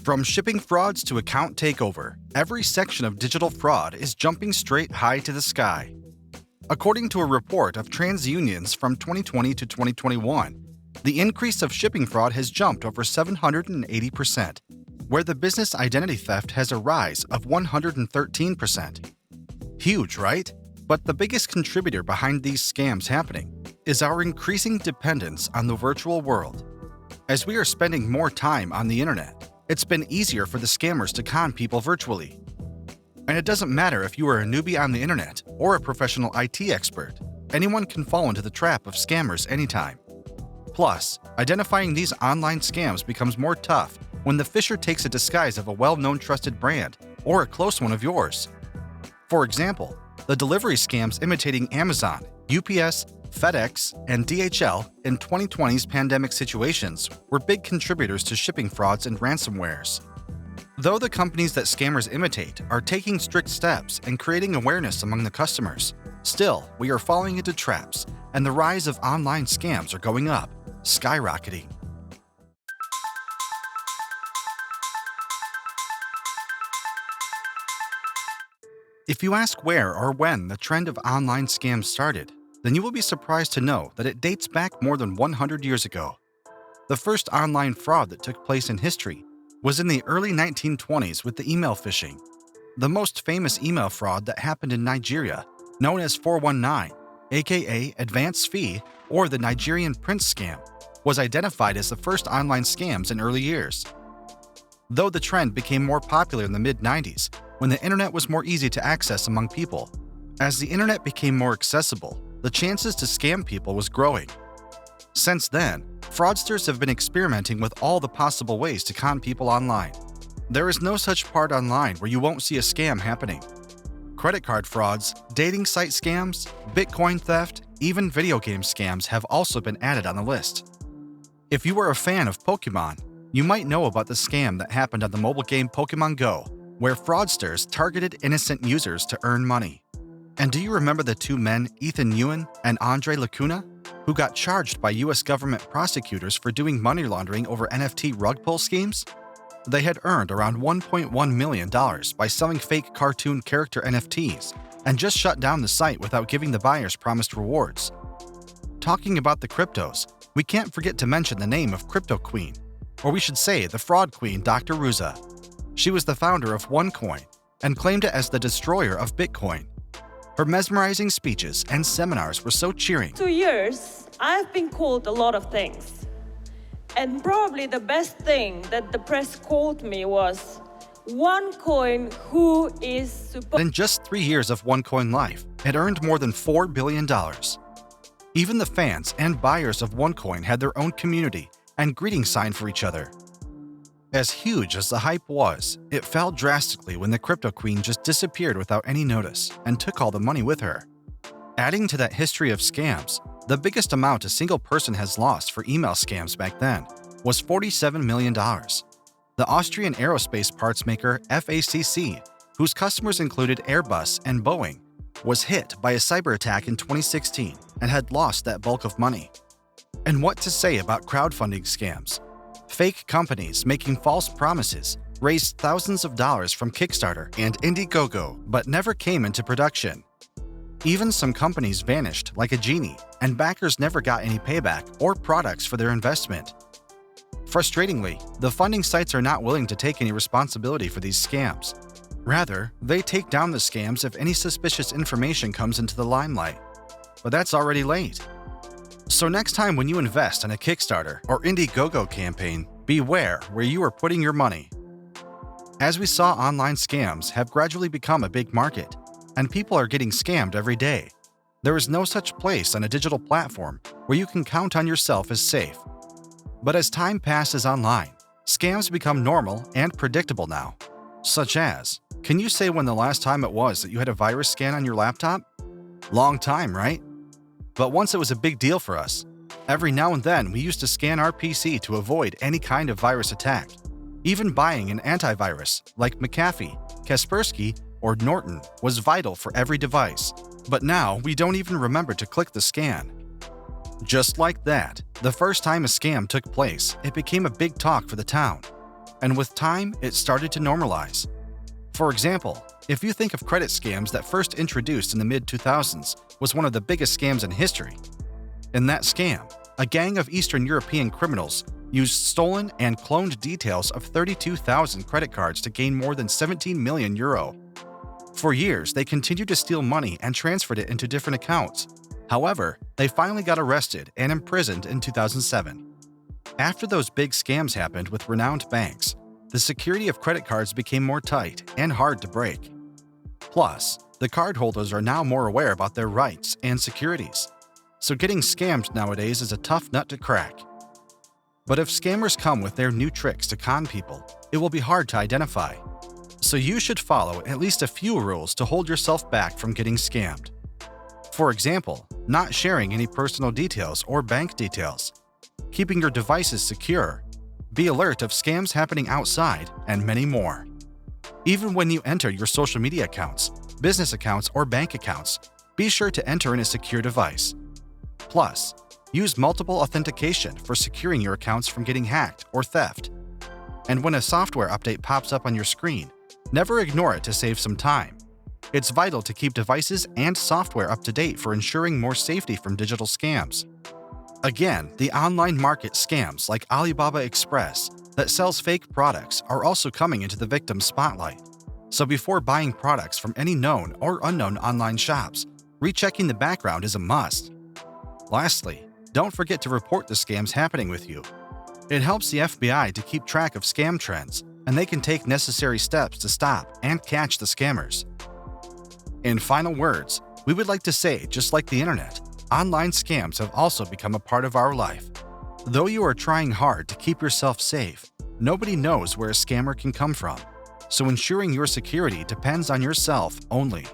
From shipping frauds to account takeover, every section of digital fraud is jumping straight high to the sky. According to a report of Transunion's from 2020 to 2021, the increase of shipping fraud has jumped over 780%, where the business identity theft has a rise of 113%. Huge, right? But the biggest contributor behind these scams happening is our increasing dependence on the virtual world. As we are spending more time on the internet, it's been easier for the scammers to con people virtually. And it doesn't matter if you are a newbie on the internet or a professional IT expert, anyone can fall into the trap of scammers anytime. Plus, identifying these online scams becomes more tough when the phisher takes a disguise of a well-known trusted brand or a close one of yours. For example, the delivery scams imitating Amazon, UPS, FedEx, and DHL in 2020's pandemic situations were big contributors to shipping frauds and ransomwares. Though the companies that scammers imitate are taking strict steps and creating awareness among the customers, still, we are falling into traps, and the rise of online scams are going up, skyrocketing. If you ask where or when the trend of online scams started, then you will be surprised to know that it dates back more than 100 years ago. The first online fraud that took place in history was in the early 1920s with the email phishing. The most famous email fraud that happened in Nigeria, known as 419, aka advance fee or the Nigerian prince scam, was identified as the first online scams in early years. Though the trend became more popular in the mid-90s, when the internet was more easy to access among people. As the internet became more accessible, the chances to scam people was growing. Since then, fraudsters have been experimenting with all the possible ways to con people online. There is no such part online where you won't see a scam happening. Credit card frauds, dating site scams, Bitcoin theft, even video game scams have also been added on the list. If you are a fan of Pokemon, you might know about the scam that happened on the mobile game Pokemon Go, where fraudsters targeted innocent users to earn money. And do you remember the two men, Ethan Ewan and Andre Lacuna, who got charged by U.S. government prosecutors for doing money laundering over NFT rug pull schemes? They had earned around $1.1 million by selling fake cartoon character NFTs and just shut down the site without giving the buyers promised rewards. Talking about the cryptos, we can't forget to mention the name of Crypto Queen, or we should say the fraud queen Dr. Ruza. She was the founder of OneCoin and claimed it as the destroyer of Bitcoin. Her mesmerizing speeches and seminars were so cheering. 2 years, I've been called a lot of things. And probably the best thing that the press called me was OneCoin, who is supposed. In just 3 years of OneCoin life, it earned more than $4 billion. Even the fans and buyers of OneCoin had their own community and greeting sign for each other. As huge as the hype was, it fell drastically when the crypto queen just disappeared without any notice and took all the money with her. Adding to that history of scams, the biggest amount a single person has lost for email scams back then was $47 million. The Austrian aerospace parts maker FACC, whose customers included Airbus and Boeing, was hit by a cyber attack in 2016 and had lost that bulk of money. And what to say about crowdfunding scams? Fake companies making false promises raised thousands of dollars from Kickstarter and Indiegogo but never came into production. Even some companies vanished like a genie, and backers never got any payback or products for their investment. Frustratingly, the funding sites are not willing to take any responsibility for these scams. Rather, they take down the scams if any suspicious information comes into the limelight. But that's already late. So next time when you invest in a Kickstarter or Indiegogo campaign, beware where you are putting your money. As we saw, online scams have gradually become a big market, and people are getting scammed every day. There is no such place on a digital platform where you can count on yourself as safe. But as time passes online, scams become normal and predictable now. Such as, can you say when the last time it was that you had a virus scan on your laptop? Long time, right? But once it was a big deal for us. Every now and then we used to scan our PC to avoid any kind of virus attack. Even buying an antivirus like McAfee, Kaspersky, or Norton was vital for every device. But now we don't even remember to click the scan. Just like that, the first time a scam took place, it became a big talk for the town. and with time, it started to normalize. For example, if you think of credit scams that first introduced in the mid-2000s was one of the biggest scams in history. In that scam, a gang of Eastern European criminals used stolen and cloned details of 32,000 credit cards to gain more than 17 million euro. For years, they continued to steal money and transferred it into different accounts. However, they finally got arrested and imprisoned in 2007. After those big scams happened with renowned banks, the security of credit cards became more tight and hard to break. Plus, the cardholders are now more aware about their rights and securities. So getting scammed nowadays is a tough nut to crack. But if scammers come with their new tricks to con people, it will be hard to identify. So you should follow at least a few rules to hold yourself back from getting scammed. For example, not sharing any personal details or bank details, keeping your devices secure, be alert of scams happening outside, and many more. Even when you enter your social media accounts, business accounts, or bank accounts, be sure to enter in a secure device. Plus, use multiple authentication for securing your accounts from getting hacked or theft. And when a software update pops up on your screen, never ignore it to save some time. It's vital to keep devices and software up to date for ensuring more safety from digital scams. Again, the online market scams like Alibaba Express that sells fake products are also coming into the victim's spotlight. So before buying products from any known or unknown online shops, rechecking the background is a must. Lastly, don't forget to report the scams happening with you. It helps the FBI to keep track of scam trends, and they can take necessary steps to stop and catch the scammers. In final words, we would like to say, just like the internet, online scams have also become a part of our life. Though you are trying hard to keep yourself safe, nobody knows where a scammer can come from, so ensuring your security depends on yourself only.